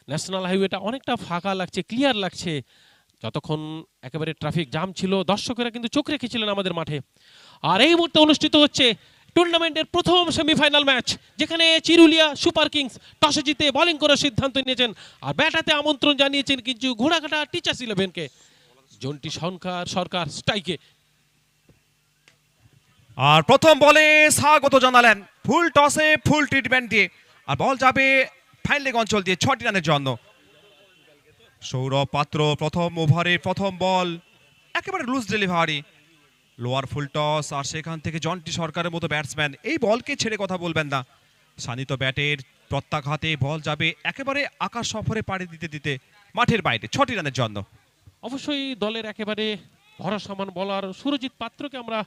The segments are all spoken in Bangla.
ন্যাশনাল হাইওয়েটা অনেকটা ফাঁকা লাগছে, ক্লিয়ার লাগছে। যতক্ষণ একেবারে ট্রাফিক জাম ছিল, দর্শকেরা কিন্তু চোখ রেখেছিলেন আমাদের মাঠে। আর এই মুহূর্তে অনুষ্ঠিত হচ্ছে টুর্নামেন্টের প্রথম সেমিফাইনাল ম্যাচ, যেখানে চিরুলিয়া সুপার কিংস টসে জিতে বোলিং করার সিদ্ধান্ত নিয়েছেন আর ব্যাটাতে আমন্ত্রণ জানিয়েছেন কিন্তু ঘোড়াঘাটা টিচার্স ইলেভেনকে। জন্টি সরকার স্ট্রাইকে। আর প্রথম বলে স্বাগত জানালেন ফুল টসে ফুল ট্রিটমেন্ট দিয়ে, আর বল যাবে ফাইন লেগ অঞ্চল দিয়ে 6টি রানের জন্য। সৌরভ পাত্র প্রথম ওভারে প্রথম বল একেবারে loose delivery, lower full toss, আর সেখান থেকে জন্টি সরকারের মতো ব্যাটসম্যান এই বলকে ছেড়ে কথা বলবেন না। শানিত ব্যাটের প্রত্যাঘাতে বল যাবে একেবারে আকাশ সফরে পাড়ি দিতে দিতে মাঠের বাইরে 6টি রানের জন্য। অবশ্যই দলের একেবারে ভরসামান বলার সুরজিৎ পাত্রকে আমরা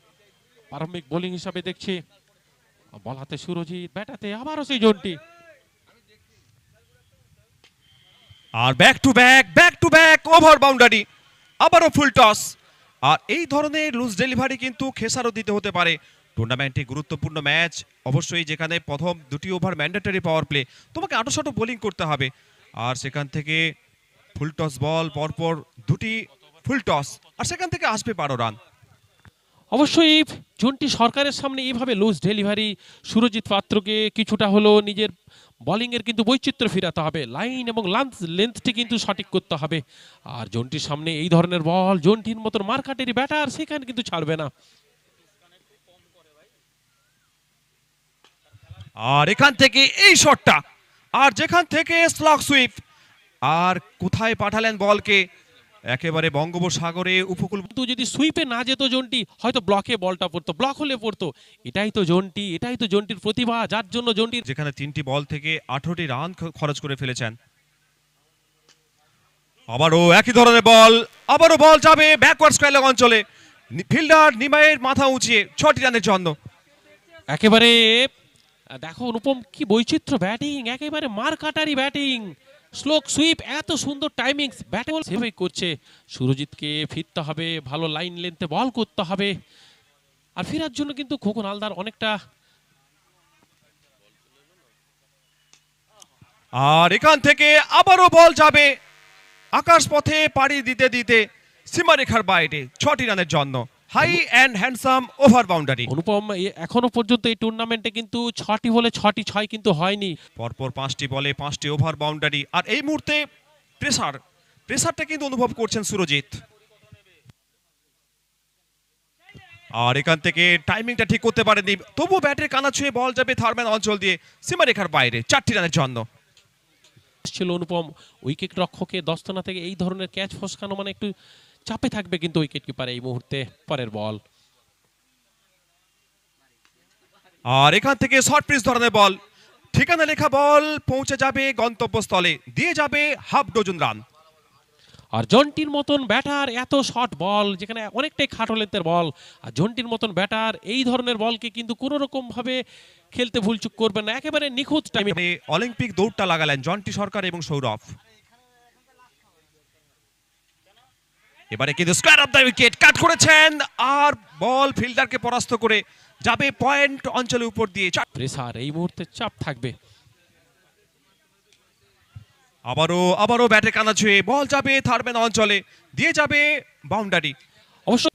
প্রারম্ভিক বোলিং হিসাবে দেখছি। বল হাতে সুরজিৎ, ব্যাটাতে আবারও সেই জন্টি। আর back to back over boundary, আবারও ফুল টস। আর এই ধরনের লুজ ডেলিভারি কিন্তু খেসারও দিতে হতে পারে। টুর্নামেন্টে গুরুত্বপূর্ণ ম্যাচ, অবশ্যই যেখানে প্রথম 2টি ওভার ম্যান্ডেটরি পাওয়ার প্লে, তোমাকে আটোসাটো বোলিং করতে হবে। আর সেখান থেকে ফুল টস বল, পরপর 2টি ফুল টস, আর সেখান থেকে আসবে 12 রান। অবশ্যই জন্টি সরকারের সামনে এইভাবে লুজ ডেলিভারি সুরজিৎ পাত্রকে কিছুটা হলো নিজের বোলিংয়ের কিন্তু বৈচিত্র্য ফিরাতে হবে, লাইন এবং লেন্থটি কিন্তু সঠিক করতে হবে। আর জন্টির সামনে এই ধরনের বল, জন্টির মতন মার্কাটেরি ব্যাটার সেখানে কিন্তু ছাড়বে না। আর এখান থেকে এই শটটা, আর যেখান থেকে স্লগ সুইপ, আর কোথায় পাঠালেন বলকে, একেবারে বঙ্গোপসাগরে উপকূল। কিন্তু যদি সুইপে না যেত জন্টি, হয়তো ব্লকে বলটা পড়তো, ব্লক হলে পড়তো। এটাই তো জন্টি, এটাই তো জন্টির প্রতিভা, যার জন্য জন্টির, যেখানে 3টি বল থেকে 18টি রান খরচ করে ফেলেছেন। আবারও একই ধরনের বল, আবারও বল যাবে ব্যাকওয়ার্ড স্কয়ার অঞ্চলে, ফিল্ডার নিমাইয়ের মাথা উঁচিয়ে 6টি রানের জন্য। একেবারে দেখো অনুপম কি বৈচিত্র্য ব্যাটিং, একেবারে মারকাটারি ব্যাটিং, স্লোক সুইপ, এত সুন্দর টাইমিংস, ব্যাটে বল সেভাবে করছে। সুরজিৎকে ফিরতে হবে, ভালো লাইন লেন্থে বল করতে হবে। আর ফেরার জন্য কিন্তু খোকন হালদার অনেকটা। আর এখান থেকে আবারও বল যাবে আকাশ পথে পাড়ি দিতে দিতে সীমারেখার বাইরে 6টি রানের জন্য, high and handsome over boundary. Anupam এখনো পর্যন্ত এই টুর্নামেন্টে কিন্তু 6টি বলে 6টি 6 কিন্তু হয়নি। পরপর 5টি বলে 5টি ওভার বাউন্ডারি, আর এই মুহূর্তে প্রেসারটা কিন্তু অনুভব করছেন সুরজিৎ। আর এখান থেকে টাইমিংটা ঠিক করতে পারেনি, তবু ব্যাটের কানা ছুঁয়ে বল যাবে থার্ডম্যান অঞ্চল দিয়ে সীমারেখার বাইরে 4টি রানের জন্য। ছিল অনুপম উইকেট রক্ষকের দস্তনা থেকে এই ধরনের ক্যাচ ফসকানো মানে একটু চাপে থাকবে কিন্তু উইকেট কিপার এই মুহূর্তে। পরের বল, আর এখান থেকে শর্ট পিচ ধরনের বল, ঠিকানা লেখা বল পৌঁছে যাবে গন্তব্যস্থলে, দিয়ে যাবে হাফ ডজন রান। আর জন্টির মতন ব্যাটার এত শর্ট বল, যেখানে অনেকটাই খাটো লেন্থের বল, আর জন্টির মতন ব্যাটার এই ধরনের বলকে কিন্তু কোনো রকম ভাবে খেলতে ভুলচুক করবেন না, একেবারে নিখুঁত টাইমে। অলিম্পিক দৌড়টা লাগালেন জন্টি সরকার এবং সৌরভ। এবারে কিন্তু স্কয়ার অফ দ্য উইকেট কাট করেছেন, আর বল ফিল্ডারকে পরাস্ত করে যাবে পয়েন্ট অঞ্চলের উপর দিয়ে। প্রেসার এই মুহূর্তে চাপ থাকবে। আবারও ব্যাটে কানা ছুঁয়ে বল যাবে থার্ডম্যান অঞ্চলে, দিয়ে যাবে বাউন্ডারি। অবশ্য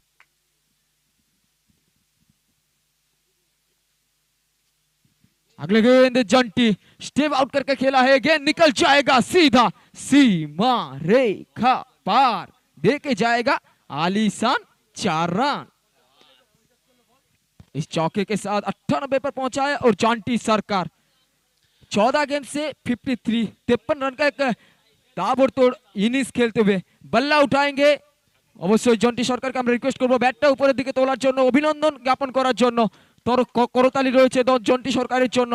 अगले गेंद जंटी स्टेप आउट करके खेला है, गेंद निकल जाएगा सीधा सीमा रेखा पार, देके जाएगा आलीशान 4 रन। इस चौके के साथ 98 पर पहुंचा है और जंटी सरकार 14 गेंद से 53 रन का एक ताबड़तोड़ इनिंग्स खेलते हुए बल्ला उठाएंगे। অবশ্যই জন্টি সরকারকে আমরা রিকোয়েস্ট করব ব্যাটটা উপরের দিকে তোলার জন্য, অভিনন্দন জ্ঞাপন করার জন্য। করতালি রয়েছে জন্টি সরকারের জন্য।